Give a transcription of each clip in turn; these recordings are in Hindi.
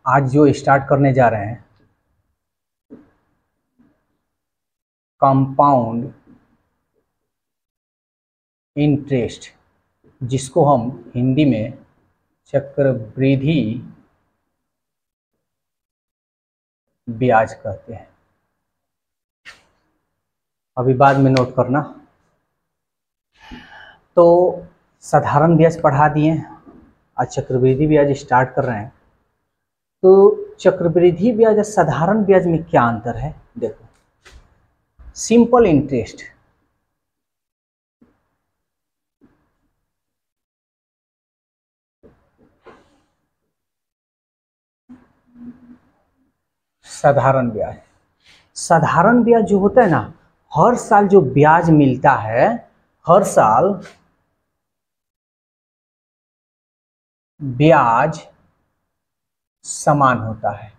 आज जो स्टार्ट करने जा रहे हैं कंपाउंड इंटरेस्ट, जिसको हम हिंदी में चक्रवृद्धि ब्याज कहते हैं। अभी बाद में नोट करना। तो साधारण ब्याज पढ़ा दिए, आज चक्रवृद्धि ब्याज स्टार्ट कर रहे हैं। तो चक्रवृद्धि ब्याज और साधारण ब्याज में क्या अंतर है? देखो, सिंपल इंटरेस्ट साधारण ब्याज, साधारण ब्याज जो होता है ना, हर साल जो ब्याज मिलता है, हर साल ब्याज समान होता है।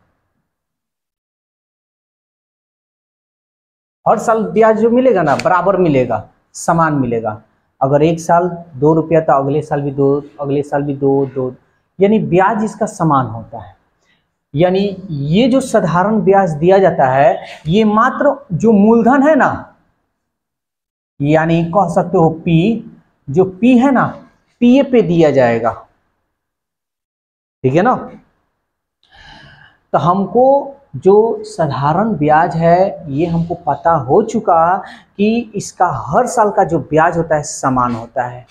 हर साल ब्याज जो मिलेगा ना बराबर मिलेगा, समान मिलेगा। अगर एक साल 2 रुपया तो अगले साल भी 2, अगले साल भी 2, यानी ब्याज इसका समान होता है। यानी ये जो साधारण ब्याज दिया जाता है, ये मात्र जो मूलधन है ना, यानी कह सकते हो पी, जो पी है ना, पीए पे दिया जाएगा। ठीक है ना? तो हमको जो साधारण ब्याज है ये हमको पता हो चुका कि इसका हर साल का जो ब्याज होता है समान होता है।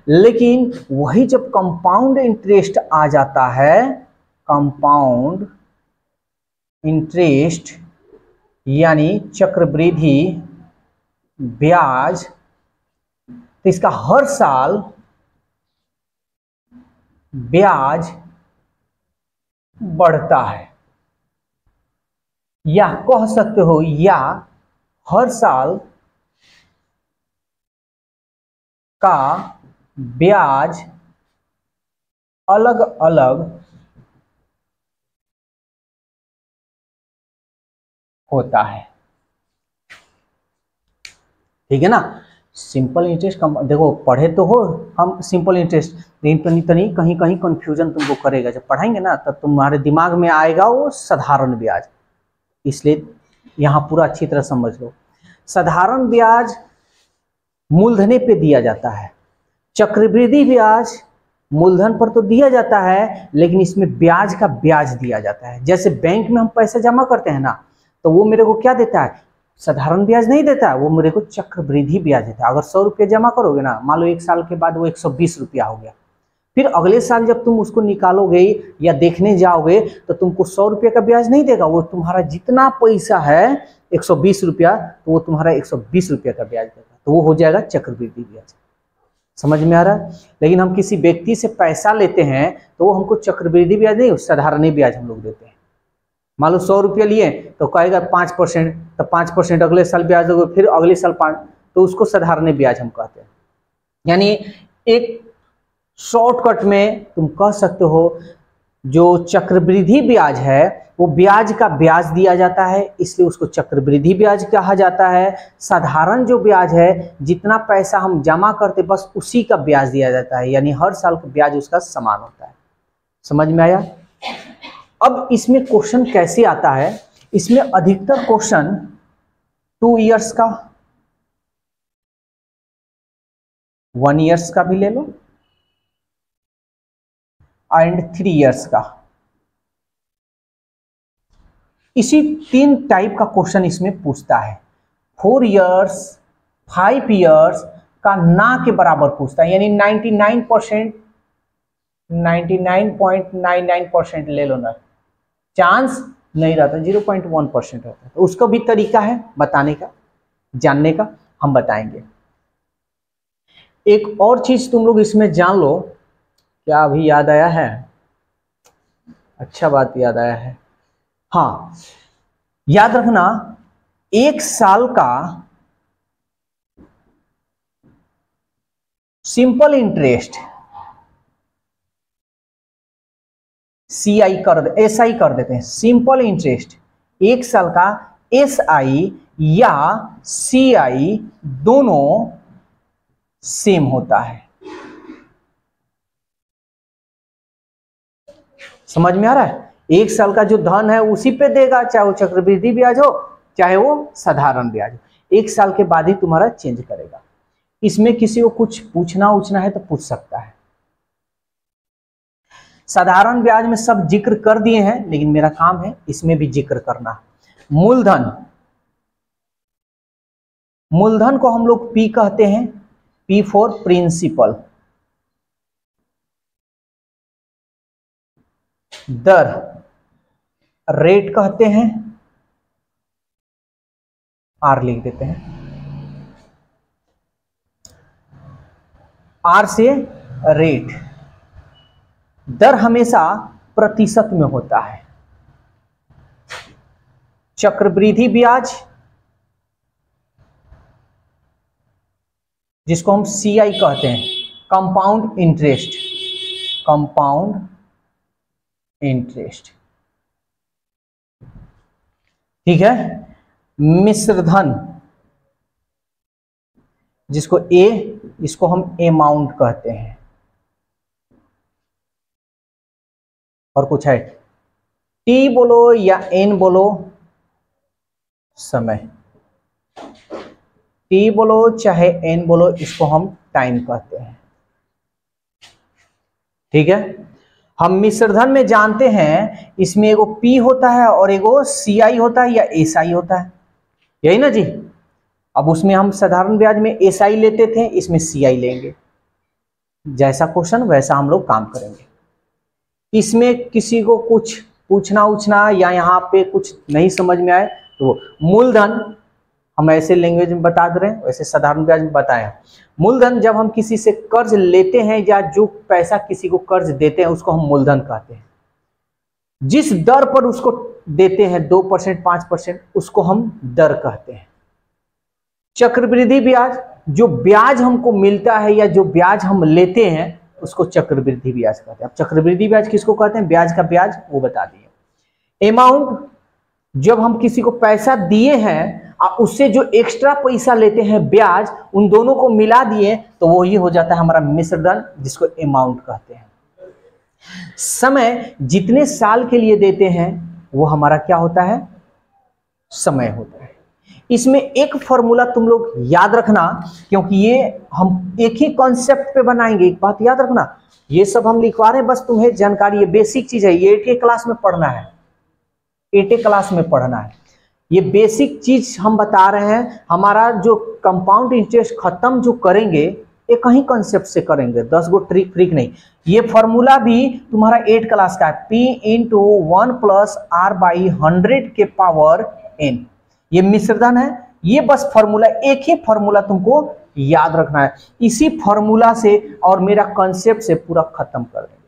लेकिन वही जब कंपाउंड इंटरेस्ट आ जाता है, कंपाउंड इंटरेस्ट यानी चक्रवृद्धि ब्याज, तो इसका हर साल ब्याज बढ़ता है, या कह सकते हो या हर साल का ब्याज अलग अलग होता है। ठीक है ना? सिंपल इंटरेस्ट देखो, पढ़े तो हो हम सिंपल इंटरेस्ट, लेकिन कहीं कहीं कंफ्यूजन तुमको करेगा। जब पढ़ाएंगे ना तब तुम्हारे दिमाग में आएगा वो साधारण ब्याज, इसलिए यहाँ पूरा अच्छी तरह समझ लो। साधारण ब्याज मूलधन पे दिया जाता है, चक्रवृद्धि ब्याज मूलधन पर तो दिया जाता है, लेकिन इसमें ब्याज का ब्याज दिया जाता है। जैसे बैंक में हम पैसा जमा करते हैं ना, तो वो मेरे को क्या देता है? साधारण ब्याज नहीं देता है, वो मेरे को चक्रवृद्धि ब्याज देता है। अगर 100 रुपये जमा करोगे ना, मान लो 1 साल के बाद वो 120 रुपया हो गया, फिर अगले साल जब तुम उसको निकालोगे या देखने जाओगे तो तुमको 100 रुपये का ब्याज नहीं देगा, वो तुम्हारा जितना पैसा है 120 रुपया, तो वो तुम्हारा 120 रुपया का ब्याज देगा, तो वो हो जाएगा चक्रवृद्धि ब्याज। समझ में आ रहा है? लेकिन हम किसी व्यक्ति से पैसा लेते हैं तो वो हमको चक्रवृद्धि ब्याज नहीं, साधारण ब्याज हम लोग देते हैं। मान लो 100 रुपया लिए तो कहेगा 5%, तो 5% अगले साल ब्याज दोगे, फिर अगले साल 5, तो उसको साधारण ब्याज हम कहते हैं। यानी एक शॉर्टकट में तुम कह सकते हो जो चक्रवृद्धि ब्याज है वो ब्याज का ब्याज दिया जाता है, इसलिए उसको चक्रवृद्धि ब्याज कहा जाता है। साधारण जो ब्याज है, जितना पैसा हम जमा करते बस उसी का ब्याज दिया जाता है, यानी हर साल का ब्याज उसका समान होता है। समझ में आया? अब इसमें क्वेश्चन कैसे आता है? इसमें अधिकतर क्वेश्चन 2 इयर्स का, 1 इयर्स का भी ले लो एंड 3 इयर्स का, इसी 3 टाइप का क्वेश्चन इसमें पूछता है। 4 इयर्स, 5 इयर्स का ना के बराबर पूछता है, यानी 99.99% ले लो ना, चांस नहीं रहता, 0.1% रहता है। तो उसका भी तरीका है बताने का, जानने का, हम बताएंगे। एक और चीज तुम लोग इसमें जान लो, क्या अभी याद आया है? अच्छा बात याद आया है। हाँ, याद रखना, 1 साल का सिंपल इंटरेस्ट एसआई कर देते हैं। सिंपल इंटरेस्ट 1 साल का एसआई या सीआई दोनों सेम होता है। समझ में आ रहा है? 1 साल का जो धन है उसी पे देगा, चाहे वो चक्रवृद्धि ब्याज हो चाहे वो साधारण ब्याज हो। 1 साल के बाद ही तुम्हारा चेंज करेगा। इसमें किसी को कुछ पूछना उछना है तो पूछ सकता है। साधारण ब्याज में सब जिक्र कर दिए हैं, लेकिन मेरा काम है इसमें भी जिक्र करना। मूलधन, मूलधन को हम लोग पी कहते हैं, पी फॉर प्रिंसिपल। दर, रेट कहते हैं, आर लिख देते हैं, आर से रेट। दर हमेशा प्रतिशत में होता है। चक्रवृद्धि ब्याज जिसको हम सीआई कहते हैं, कंपाउंड इंटरेस्ट, कंपाउंड इंटरेस्ट, ठीक है। मिश्र धन जिसको ए, इसको हम अमाउंट कहते हैं। और कुछ है, टी बोलो या एन बोलो, समय, टी बोलो चाहे एन बोलो, इसको हम टाइम कहते हैं, ठीक है। हम मिश्रधन में जानते हैं इसमें एगो पी होता है और एगो सीआई होता है या एसआई होता है, यही ना जी। अब उसमें हम साधारण ब्याज में एसआई लेते थे, इसमें सीआई लेंगे। जैसा क्वेश्चन वैसा हम लोग काम करेंगे। इसमें किसी को कुछ पूछना उछना या यहाँ पे कुछ नहीं समझ में आए तो मूलधन हम ऐसे लैंग्वेज में बता दे रहे हैं, वैसे साधारण ब्याज में बताया। मूलधन जब हम किसी से कर्ज लेते हैं या जो पैसा किसी को कर्ज देते हैं उसको हम मूलधन कहते हैं। जिस दर पर उसको देते हैं 2%, 5%, उसको हम दर कहते हैं। चक्रवृद्धि ब्याज, जो ब्याज हमको मिलता है या जो ब्याज हम लेते हैं उसको चक्रवृद्धि ब्याज कहते हैं। अब चक्रवृद्धि ब्याज किसको कहते हैं, ब्याज का ब्याज वो बता दिए। अमाउंट, जब हम किसी को पैसा दिए हैं और उससे जो एक्स्ट्रा पैसा लेते हैं ब्याज, उन दोनों को मिला दिए तो वो ही हो जाता है हमारा मिश्रधन, जिसको अमाउंट कहते हैं। समय, जितने साल के लिए देते हैं वो हमारा क्या होता है, समय होता है। इसमें एक फॉर्मूला तुम लोग याद रखना, क्योंकि ये हम एक ही कॉन्सेप्ट पे बनाएंगे। एक बात याद रखना, ये सब हम लिखवा रहे हैं बस तुम्हें जानकारी, ये बेसिक चीज है, ये 8वीं क्लास में पढ़ना है, 8वीं क्लास में पढ़ना है। ये बेसिक चीज हम बता रहे हैं। हमारा जो कंपाउंड इंटरेस्ट खत्म जो करेंगे ये कहीं कॉन्सेप्ट से करेंगे, 10 गो ट्रिक फ्रिक नहीं। ये फॉर्मूला भी तुम्हारा 8 क्लास का है, P × 1 + R/100 के पावर n। ये मिश्रधन है, ये बस फॉर्मूला, एक ही फॉर्मूला तुमको याद रखना है। इसी फॉर्मूला से और मेरा कॉन्सेप्ट से पूरा खत्म कर देंगे।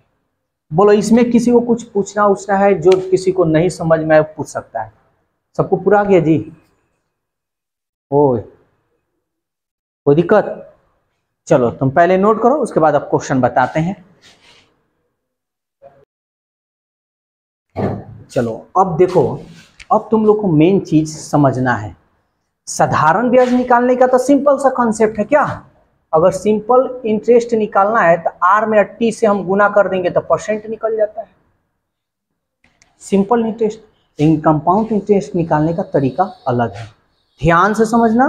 बोलो इसमें किसी को कुछ पूछना उछना है, जो किसी को नहीं समझ में आए पूछ सकता है। सबको पूरा गया जी? ओए कोई दिक्कत? चलो तुम पहले नोट करो, उसके बाद अब क्वेश्चन बताते हैं। चलो अब देखो, अब तुम लोग को मेन चीज समझना है। साधारण ब्याज निकालने का तो सिंपल सा कॉन्सेप्ट है क्या। अगर सिंपल इंटरेस्ट निकालना है तो आर में 80 से हम गुना कर देंगे तो परसेंट निकल जाता है, सिंपल इंटरेस्ट। लेकिन कंपाउंड इंटरेस्ट निकालने का तरीका अलग है, ध्यान से समझना।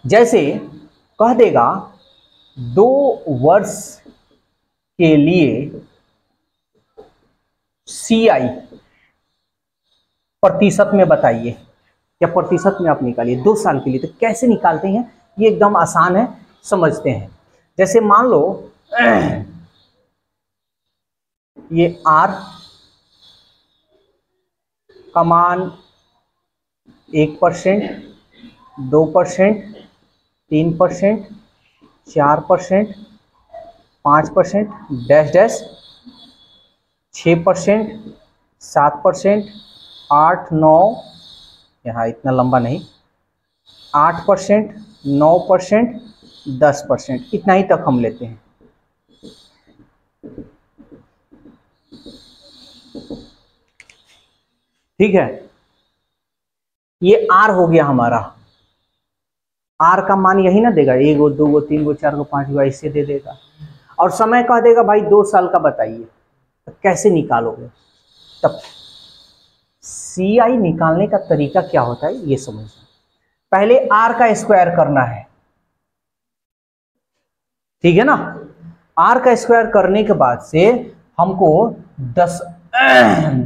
जैसे कह देगा 2 वर्ष के लिए सीआई प्रतिशत में बताइए, या प्रतिशत में आप निकालिए 2 साल के लिए। तो कैसे निकालते हैं, ये एकदम आसान है, समझते हैं। जैसे मान लो ये R का मान 1%, 2%, 3%, 4%, 5%, डैश डैश, 6%, 7%, 8, 9, यहाँ इतना लंबा नहीं, 8%, 9%, 10%, इतना ही तक हम लेते हैं। ठीक है, ये R हो गया हमारा। R का मान यही ना देगा, 1 गो 2 गो 3 गो 4 गो 5 गो ऐसे दे देगा। और समय कह देगा भाई 2 साल का बताइए। तो कैसे निकालोगे? तब CI निकालने का तरीका क्या होता है ये समझो। पहले R का स्क्वायर करना है, ठीक है ना। R का स्क्वायर करने के बाद से हमको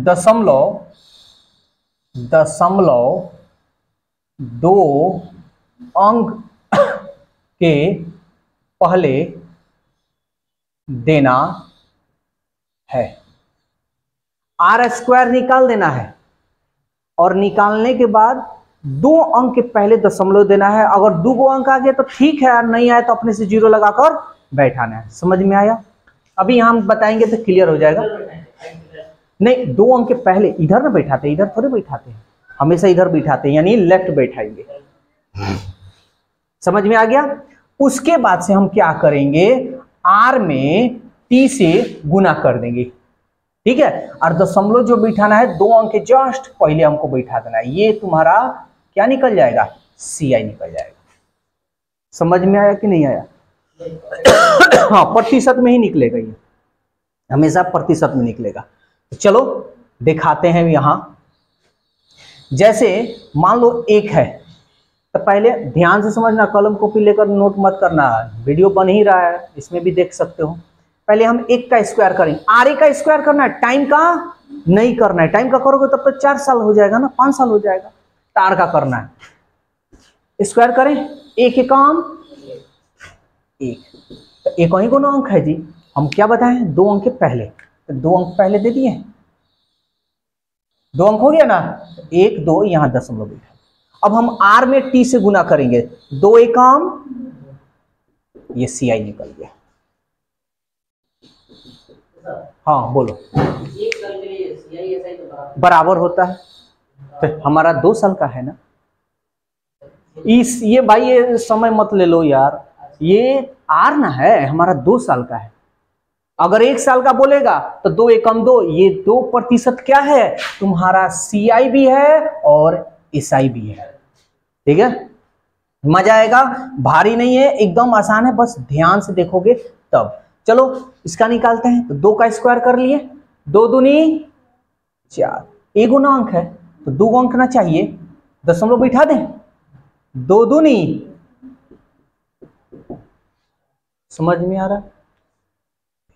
दशमलव 2 अंक के पहले देना है। R स्क्वायर निकाल देना है और निकालने के बाद 2 अंक के पहले दशमलव देना है। अगर 2 अंक आ गया तो ठीक है, नहीं आया तो अपने से 0 लगाकर बैठाना है। समझ में आया? अभी हम बताएंगे तो क्लियर हो जाएगा। नहीं, 2 अंक के पहले इधर ना बैठाते, इधर थोड़े बैठाते हैं, हमेशा इधर बैठाते हैं, यानी लेफ्ट बैठाएंगे। समझ में आ गया? उसके बाद से हम क्या करेंगे, R में T से गुना कर देंगे, ठीक है। और दशमलव जो बैठाना है 2 अंक के जस्ट पहले हमको बैठा देना है। ये तुम्हारा क्या निकल जाएगा? CI निकल जाएगा। समझ में आया कि नहीं आया? हाँ, प्रतिशत में ही निकलेगा, ये हमेशा प्रतिशत में निकलेगा। चलो दिखाते हैं यहां। जैसे मान लो 1 है, तो पहले ध्यान से समझना, कलम कॉपी लेकर नोट मत करना, वीडियो बन ही रहा है, इसमें भी देख सकते हो। पहले हम 1 का स्क्वायर करेंगे। RA का स्क्वायर करना है, टाइम का नहीं करना है। टाइम का करोगे तब तो 4 साल हो जाएगा ना, 5 साल हो जाएगा। तार का करना है, स्क्वायर करें। 1 एकम 1, तो 1 ही गुना अंक है जी। हम क्या बताएं, 2 अंक के पहले, तो 2 अंक पहले दे दिए, 2 अंक हो गया ना, 1 2 यहां दशमलव बैठा। अब हम R में T से गुना करेंगे, 2 एकम, ये CI निकल गया। हाँ बोलो। बराबर होता है, तो हमारा 2 साल का है ना। ये भाई ये समय मत ले लो यार, ये R ना है, हमारा 2 साल का है। अगर 1 साल का बोलेगा तो 2 एकम 2, ये 2% क्या है तुम्हारा, CI भी है और SI भी है, ठीक है। मजा आएगा, भारी नहीं है, एकदम आसान है, बस ध्यान से देखोगे तब। चलो इसका निकालते हैं। तो 2 का स्क्वायर कर लिए, 2 दूनी 4, 1 गुना अंक है तो 2 अंक ना चाहिए, दशमलव बैठा दें। 2 दूनी, समझ में आ रहा?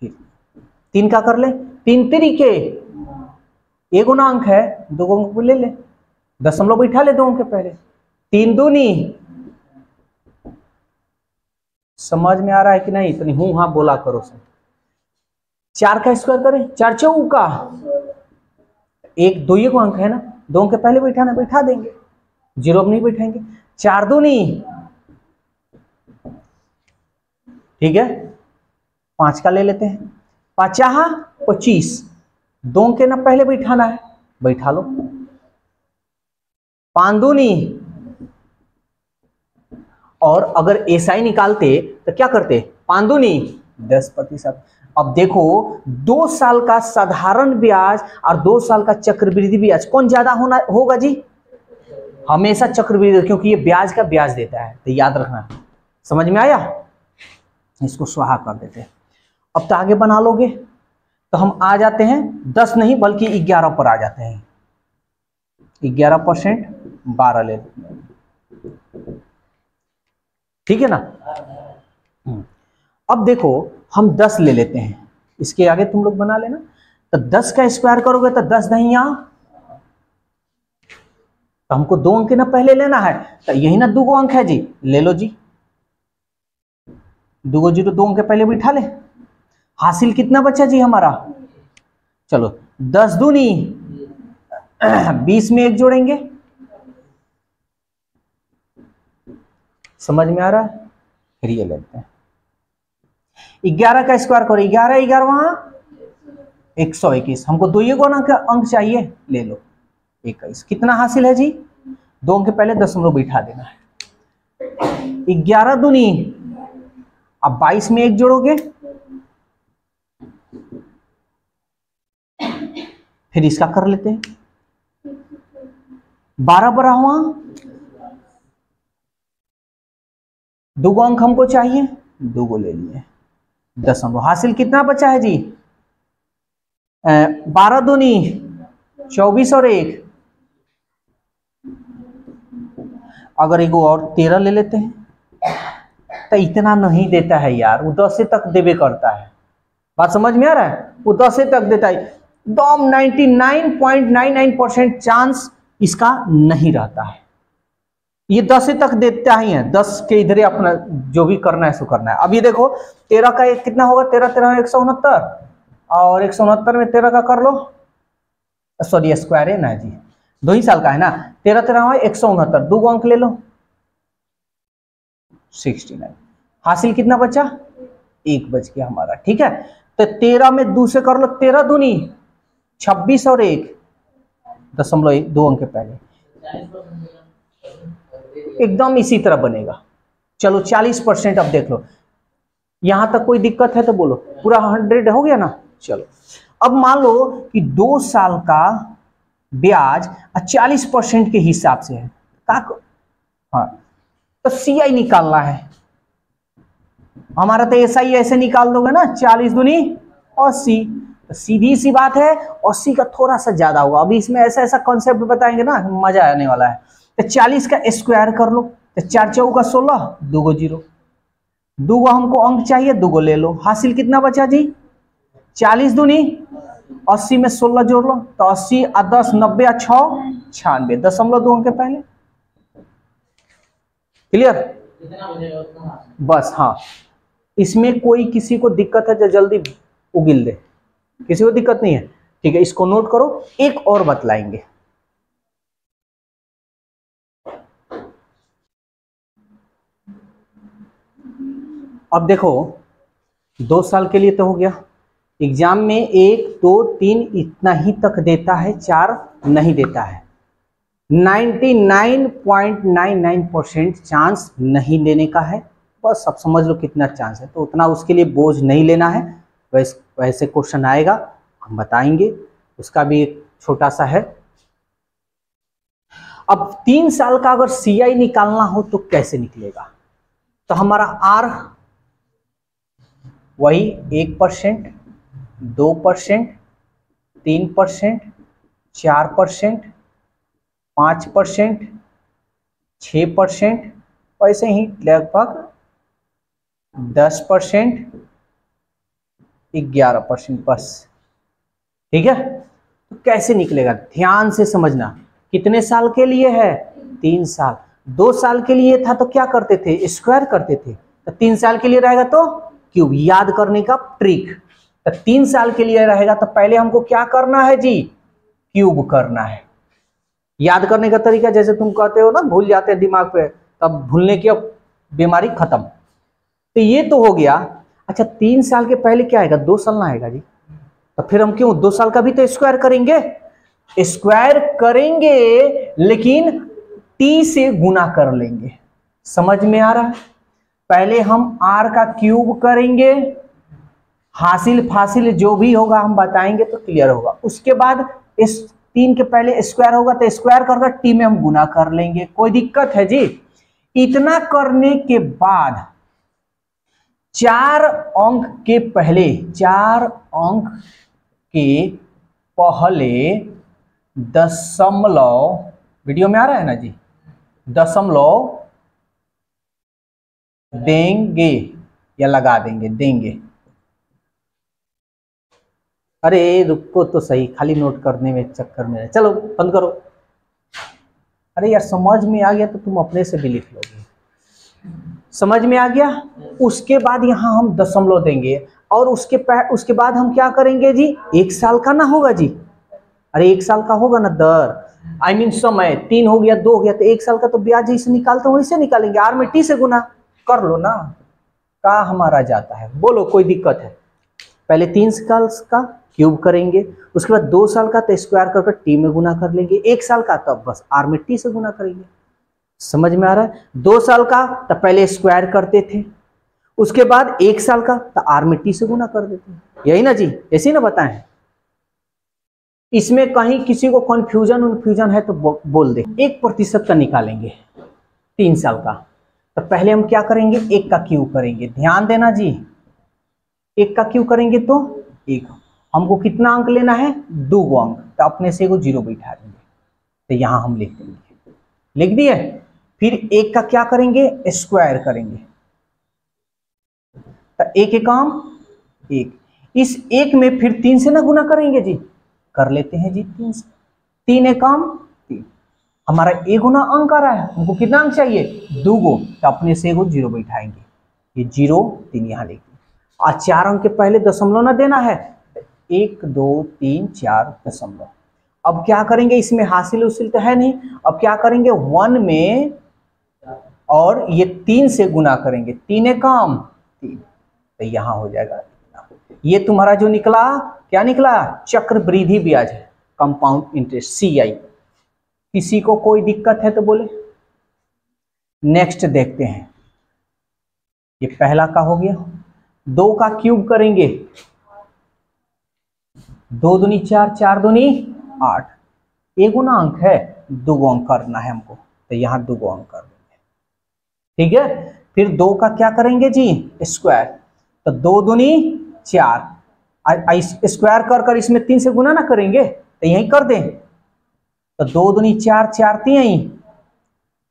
फिर 3 का कर ले, 3 तरीके, 1 गुना अंक है, 2 अंक को ले ले, दशमलव बैठा ले 2 अंक के पहले। 3 दूनी, समझ में आ रहा है कि नहीं? इतनी हूं हाँ बोला करो सब। 4 का स्क्वायर करें, 4 चौका, 1 2 को अंक है ना, 2 अंक के पहले बैठाना, बैठा देंगे, 0 अब नहीं बैठाएंगे। 4 दूनी, ठीक है, 5 का ले लेते हैं, 5 25, 2 अंक के ना पहले बैठाना है, बैठा लो। 5 दूनी, और अगर SI निकालते तो क्या करते, 5 दूनी 10%। अब देखो 2 साल का साधारण ब्याज और 2 साल का चक्रवृद्धि ब्याज कौन ज्यादा होगा जी? हमेशा चक्रवृद्धि, क्योंकि ये ब्याज का ब्याज देता है, तो याद रखना। समझ में आया? इसको स्वाहा कर देते हैं। अब तो आगे बना लोगे, तो हम आ जाते हैं 10 नहीं बल्कि 11 पर आ जाते हैं। 11% 12 ले, ठीक है ना। अब देखो हम 10 ले लेते हैं, इसके आगे तुम लोग बना लेना। तो 10 का स्क्वायर करोगे तो 10 दहिया, तो हमको 2 अंक ना पहले लेना है, तो यही ना 2 अंक है जी, ले लो जी। 2 0 2 अंक के पहले बिठा ले। हासिल कितना बचा जी हमारा? चलो 10 दूनी 20 में 1 जोड़ेंगे, समझ में आ रहा है? फिर ये लेते हैं 11 का स्क्वायर करो, 11 11 वहां 121, हमको 2 गुना का अंक चाहिए, ले लो 21। कितना हासिल है जी? 2 अंक के पहले दशमलव बैठा देना है। 11 दूनी, अब 22 में 1 जोड़ोगे, फिर इसका कर लेते हैं 12 बरा हुआ, 2 अंक हमको चाहिए, 2 ले लिए, दशमलव। हासिल कितना बचा है जी? 12 दूनी 24 और 1, अगर एगो और 13 ले लेते हैं तो इतना नहीं देता है यार, वो 10 तक देवे करता है। बात समझ में आ रहा है? वो 10 तक देता है, एकदम 99.99% चांस इसका नहीं रहता है। ये 10 तक देता ही है, 10 के इधर अपना जो भी करना है सो करना है। अब ये देखो 13 का कितना होगा, 13 169, और 169 में 13 का कर लो, सॉरी स्क्वायर है ना जी, 2 ही साल का है ना, 13 169, 2 अंक ले लो 69, हासिल कितना बचा, 1 बच गया हमारा। ठीक है, तो 13 में 2 से कर लो, 13 दूनी 26 और 1 दशमलव 2 अंक के पहले, एकदम इसी तरह बनेगा। चलो 40%। अब देख लो, यहां तक कोई दिक्कत है तो बोलो, पूरा 100 हो गया ना। चलो अब मान लो कि 2 साल का ब्याज 40% के हिसाब से है, हाँ तो CI निकालना है हमारा, तो ऐसा ही ऐसे निकाल दोगे ना, 40 दूनी 80, तो सीधी सी बात है 80 का थोड़ा सा ज्यादा होगा। अभी इसमें ऐसा ऐसा कॉन्सेप्ट बताएंगे ना, मजा आने वाला है। तो 40 का स्क्वायर कर लो, तो 4 चौका 16, 2 गो 0, 2 गो हमको अंक चाहिए, 2 गो ले लो, हासिल कितना बचा जी, 40 दूनी 80 में 16 जोड़ लो, तो 80 और 10 90 और 6 96, 0.2 अंक के पहले। क्लियर? बस हाँ, इसमें कोई किसी को दिक्कत है जो जल्दी उगिल दे, किसी को दिक्कत नहीं है। ठीक है, इसको नोट करो। एक और बतलाएंगे, अब देखो 2 साल के लिए तो हो गया, एग्जाम में 1 2 3 इतना ही तक देता है, 4 नहीं देता है। 99.99% चांस नहीं लेने का है, बस अब समझ लो कितना चांस है, तो उतना उसके लिए बोझ नहीं लेना है। वैसे क्वेश्चन आएगा, हम बताएंगे, उसका भी एक छोटा सा है। अब 3 साल का अगर CI निकालना हो तो कैसे निकलेगा, तो हमारा R वही 1%, 2%, 3%, 4%, 5%, 6%, वैसे ही लगभग 10%, 11%, बस। ठीक है, तो कैसे निकलेगा ध्यान से समझना। कितने साल के लिए है, 3 साल। 2 साल के लिए था तो क्या करते थे, स्क्वायर करते थे, तो 3 साल के लिए रहेगा तो क्यूब, याद करने का ट्रिक। तो 3 साल के लिए रहेगा तो पहले हमको क्या करना है जी, क्यूब करना है। याद करने का तरीका, जैसे तुम कहते हो ना भूल जाते हैं दिमाग पे, तब भूलने की अब बीमारी खत्म। तो ये तो हो गया। अच्छा 3 साल के पहले क्या आएगा, 2 साल ना आएगा जी, तो फिर हम क्यों 2 साल का भी तो स्क्वायर करेंगे, लेकिन T से गुना कर लेंगे। समझ में आ रहा है? पहले हम R का क्यूब करेंगे, हासिल फासिल जो भी होगा हम बताएंगे तो क्लियर होगा। उसके बाद इस 3 के पहले स्क्वायर होगा तो स्क्वायर कर T में हम गुना कर लेंगे। कोई दिक्कत है जी? इतना करने के बाद 4 अंक के पहले दशमलव, वीडियो में आ रहा है ना जी, दशमलव देंगे या लगा देंगे, देंगे। अरे रुको तो सही, खाली नोट करने में चक्कर में, चलो बंद करो। अरे यार समझ में आ गया तो तुम अपने से भी लिख लोगे। समझ में आ गया? उसके बाद यहां हम दशमलव देंगे, और उसके बाद हम क्या करेंगे जी, 1 साल का ना होगा जी, अरे 1 साल का होगा ना दर, समय 3 हो गया 2 हो गया, तो 1 साल का तो ब्याज जैसे निकालते हो वैसे निकालेंगे, R में T से गुना कर लो ना, का हमारा जाता है, बोलो कोई दिक्कत है? पहले 3 साल का क्यूब करेंगे, उसके बाद 2 साल का तो स्क्वायर करके T में गुना कर लेंगे, 1 साल का तब बस R में T से गुना करेंगे। समझ में आ रहा है? 2 साल का तो पहले स्क्वायर करते थे, उसके बाद 1 साल का तो R में T से गुना कर देते हैं, यही ना जी, ऐसे ही ना बताएं। इसमें कहीं किसी को कंफ्यूजन है तो बोल दे। 1% का निकालेंगे 3 साल का, तो पहले हम क्या करेंगे, 1 का क्यूब करेंगे, ध्यान देना जी, 1 का क्यूब करेंगे तो 1, हमको कितना अंक लेना है, 2 गो अंक, तो अपने से एगो 0 बैठा देंगे, तो यहाँ हम लिख देंगे, लिख दिए। फिर 1 का क्या करेंगे, स्क्वायर करेंगे, तो 1 एकम 1, इस 1 में फिर 3 से ना गुना करेंगे जी, कर लेते हैं जी 3 से, 3 एकम 3, हमारा ए गुना अंक आ रहा है, हमको कितना अंक चाहिए, 2 गो, तो अपने से एगो 0 बैठाएंगे, ये 0 3 यहाँ लिख, और 4 अंक के पहले दशमलव ना देना है, 1 2 3 4 दशमलव। अब क्या करेंगे, इसमें हासिल उसिल तो है नहीं, अब क्या करेंगे 1 में और ये 3 से गुना करेंगे, 3 एकम 3, तो यहाँ हो जाएगा। ये तुम्हारा जो निकला, क्या निकला, चक्रवृद्धि ब्याज है, कंपाउंड इंटरेस्ट, CI। किसी को कोई दिक्कत है तो बोले। नेक्स्ट देखते हैं, ये पहला का हो गया, 2 का क्यूब करेंगे, 2 दूनी 4, 4 दूनी 8, एक गुना अंक है, 2 गो अंक करना है हमको, तो यहाँ 2 गो अंक कर देंगे, ठीक है। फिर 2 का क्या करेंगे जी, स्क्वायर, तो 2 दूनी 4, स्क्वायर कर कर इसमें 3 से गुना ना करेंगे, तो यही कर दें, तो 2 दूनी 4, 4 3,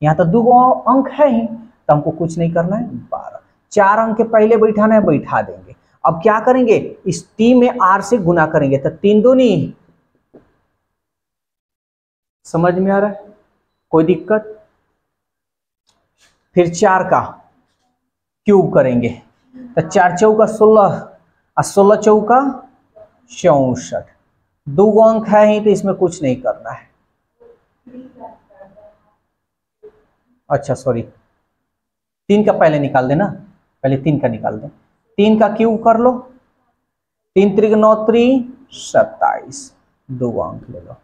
यहाँ तो 2 गो अंक है ही, तो हमको कुछ नहीं करना है, 12, 4 अंक के पहले बैठाना है, बैठा देंगे। अब क्या करेंगे, इस टी में r से गुना करेंगे, तो 3 दूनी, समझ में आ रहा है, कोई दिक्कत। फिर 4 का क्यूब करेंगे, तो 4 चौका 16 और 16 चौका 64, 2 गो अंक है ही, तो इसमें कुछ नहीं करना है। अच्छा सॉरी, 3 का पहले निकाल देना, पहले 3 का निकाल दें, 3 का क्यूब कर लो, 3 त्रिक 9 त्रिक 27, 2 अंक ले लो,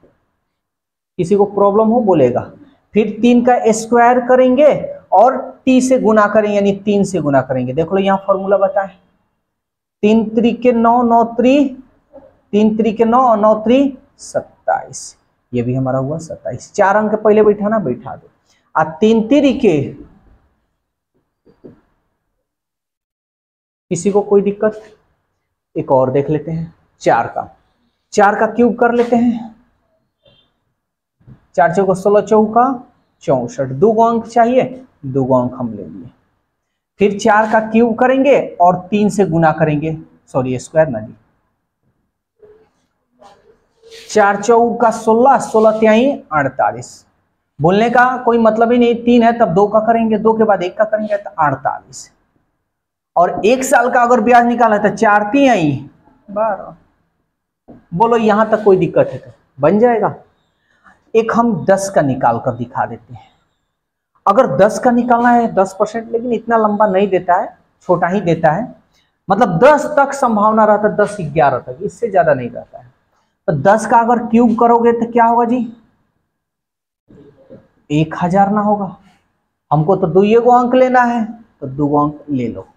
किसी को प्रॉब्लम हो बोलेगा। फिर 3 का स्क्वायर करेंगे और t से गुना करेंगे, यानी 3 से गुना करेंगे, देख लो यहाँ फॉर्मूला बताएं, 3 त्रिक 9, 9 त्रिक 3 त्रिक 9, 9 त्रिक 27, ये भी हमारा हुआ 27, 4 अंक पहले बैठाना, बैठा दो। 3 त्रिके, किसी को कोई दिक्कत, एक और देख लेते हैं, 4 का क्यूब कर लेते हैं, 4 चौका 16 चौका 64, 2 गो अंक चाहिए, 2 गो अंक हम ले लिए। फिर 4 का क्यूब करेंगे और 3 से गुना करेंगे, सॉरी स्क्वायर ना जी, 4 चौका 16, 16 त्याई 48, बोलने का कोई मतलब ही नहीं, 3 है तब 2 का करेंगे, 2 के बाद 1 का करेंगे, तो 48। और 1 साल का अगर ब्याज निकाला है तो 4 तिहाई 12, बोलो यहां तक कोई दिक्कत है तो बन जाएगा। एक हम 10 का निकाल कर दिखा देते हैं, अगर 10 का निकालना है 10%, लेकिन इतना लंबा नहीं देता है, छोटा ही देता है, मतलब 10 तक संभावना रहता है, 10 11 तक, इससे ज्यादा नहीं रहता है। तो 10 का अगर क्यूब करोगे तो क्या होगा जी, 1000 ना होगा, हमको तो 2 गो अंक लेना है, तो 2 गो अंक ले लो,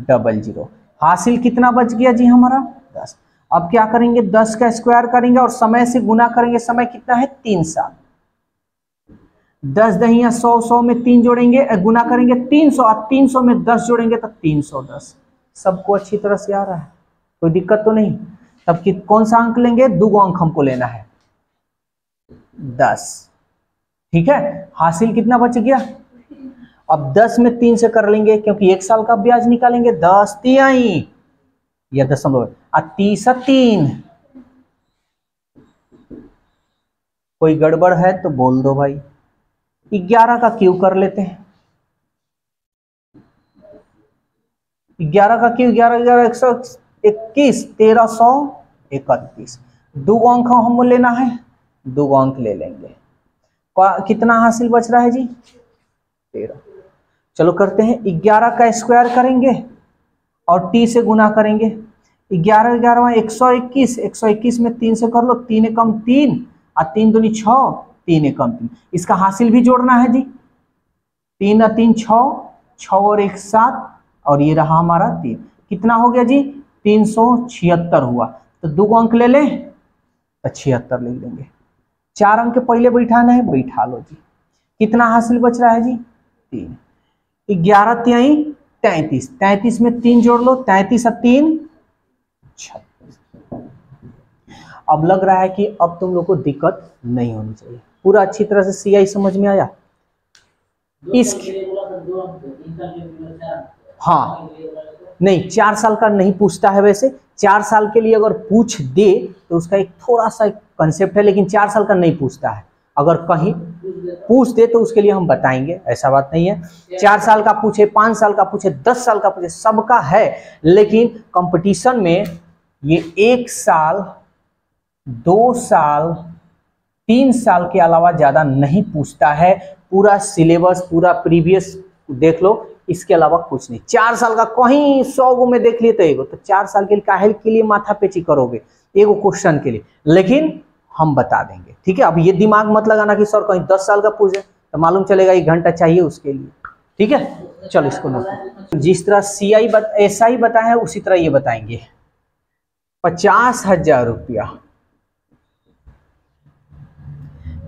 00, हासिल कितना बच गया जी हमारा 10। अब क्या करेंगे, 10 का स्क्वायर करेंगे और समय से गुना करेंगे, समय कितना है 3 साल, 10 दहिया 100, 100 में 3 जोड़ेंगे, गुना करेंगे 300, और 300 में 10 जोड़ेंगे तो 310। सबको अच्छी तरह से आ रहा है, कोई दिक्कत तो नहीं। तब कि कौन सा अंक लेंगे, 2 गो अंक हमको लेना है, 10, ठीक है। हासिल कितना बच गया, अब 10 में 3 से कर लेंगे, क्योंकि 1 साल का ब्याज निकालेंगे, 10 तिहाई या दशमलव, 30 3, कोई गड़बड़ है तो बोल दो भाई। 11 का क्यूब कर लेते हैं, 11 का क्यूब 11 11 121, 1331, 2 गो अंक हम लेना है, 2 गो अंक ले लेंगे। कितना हासिल बच रहा है जी 13। चलो करते हैं, 11 का स्क्वायर करेंगे और t से गुना करेंगे, 11 11 121, 121 में 3 से कर लो, 3 एकम 3 और 3 दूनी 6, 3 एकम 3, इसका हासिल भी जोड़ना है जी, 3 और 3 6, 6 और 1 7, और ये रहा हमारा 3, कितना हो गया जी 376 हुआ। तो 2 गो अंक ले लें तो 76 लिख देंगे, 4 अंक के पहले बैठाना है, बैठा लो जी। कितना हासिल बच रहा है जी 3, 11 तिहाई 33, 33 में 3 जोड़ लो, 33 और 3 36, अब लग रहा है कि अब तुम लोग को दिक्कत नहीं होनी चाहिए। पूरा अच्छी तरह से CI समझ में आया। इस हाँ नहीं 4 साल का नहीं पूछता है, वैसे 4 साल के लिए अगर पूछ दे तो उसका एक थोड़ा सा कंसेप्ट है, लेकिन 4 साल का नहीं पूछता है। अगर कहीं पूछ दे तो उसके लिए हम बताएंगे, ऐसा बात नहीं है। 4 साल का पूछे, 5 साल का पूछे, 10 साल का पूछे, सबका है। लेकिन कंपटीशन में ये 1 साल 2 साल 3 साल के अलावा ज्यादा नहीं पूछता है। पूरा सिलेबस पूरा प्रीवियस देख लो, इसके अलावा कुछ नहीं। 4 साल का कहीं 100 गो में देख लिए तो एगो, तो 4 साल के लिए काहे के लिए माथा पेची करोगे एगो क्वेश्चन के लिए, लेकिन हम बता देंगे। ठीक है, अब ये दिमाग मत लगाना कि सर कहीं 10 साल का पूछ जाए तो मालूम चलेगा 1 घंटा चाहिए उसके लिए। ठीक है, चलो इसको नोट। जिस तरह SI बताया है उसी तरह ये बताएंगे। 50,000 रुपया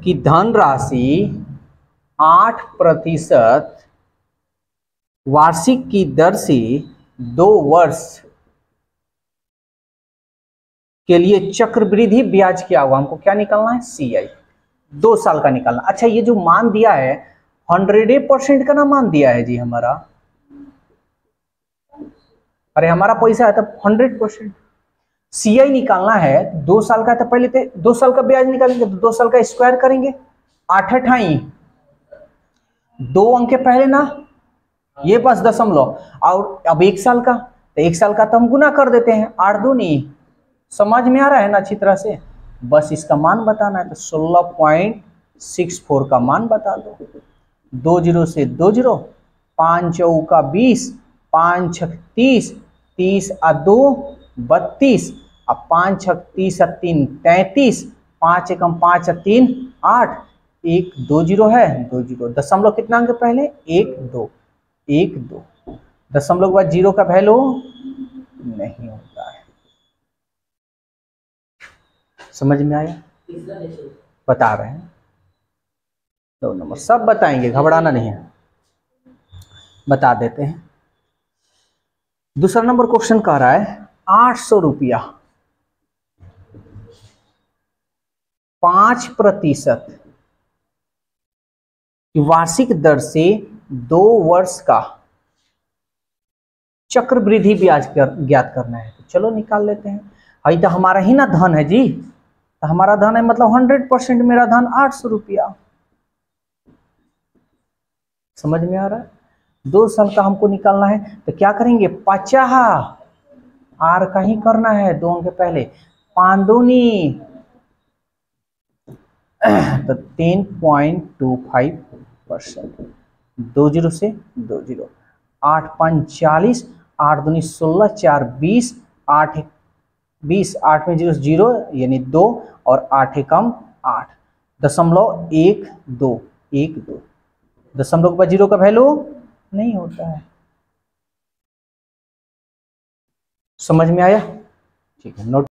की धनराशि 8% वार्षिक की दर से 2 वर्ष के लिए चक्रवृद्धि ब्याज क्या हुआ, हमको क्या निकालना है, CI 2 साल का निकालना। अच्छा, ये जो मान दिया है 100% का ना मान दिया है जी हमारा, अरे हमारा पैसा है तब 100%। CI निकालना है 2 साल का, तो पहले तो 2 साल का ब्याज निकालेंगे, तो 2 साल का स्क्वायर करेंगे, 8 अठाई 2 अंक के पहले ना, ये बस दशमलव, और अब 1 साल का, तो 1 साल का तो हम गुना कर देते हैं, 8 दूनी, समझ में आ रहा है ना अच्छी तरह से। बस इसका मान बताना है, तो 16.64 का मान बता दो। 2 0 से 2 0, 5 चौका 20, 5 छक 30, 30 आ 2 32, अब 5 छक 30 आ 3 33, 5 एकम 5 आ 3 8, 1 2 0 है, 2 0 दशमलव कितना अंक पहले, 1 2 1 2, दशमलव के बाद 0 का वैल्यू नहीं होता है। समझ में आया, बता रहे हैं 2 नंबर सब बताएंगे, घबराना नहीं है, बता देते हैं। दूसरा नंबर क्वेश्चन कह रहा है 800 रुपया 5% की वार्षिक दर से 2 वर्ष का चक्रवृद्धि ब्याज ज्ञात करना है। तो चलो निकाल लेते हैं। अभी तो हमारा ही ना धन है जी, तो हमारा धन है मतलब 100% मेरा धन 800 रुपया। समझ में आ रहा है। 2 साल का हमको निकालना है, तो क्या करेंगे, 50 आर का ही करना है, 2 अंक पहले, 5 दूनी तो 10.25%, 2 0 से 2 0, 8 5 40, 8 दूनी 16, 4 20, 8 20, 8 में 0 0 यानी 2, और 8 एकम 8, दशमलव 1 2 1 2, दशमलव के बाद 0 का वैल्यू नहीं होता है। समझ में आया, ठीक है, नोट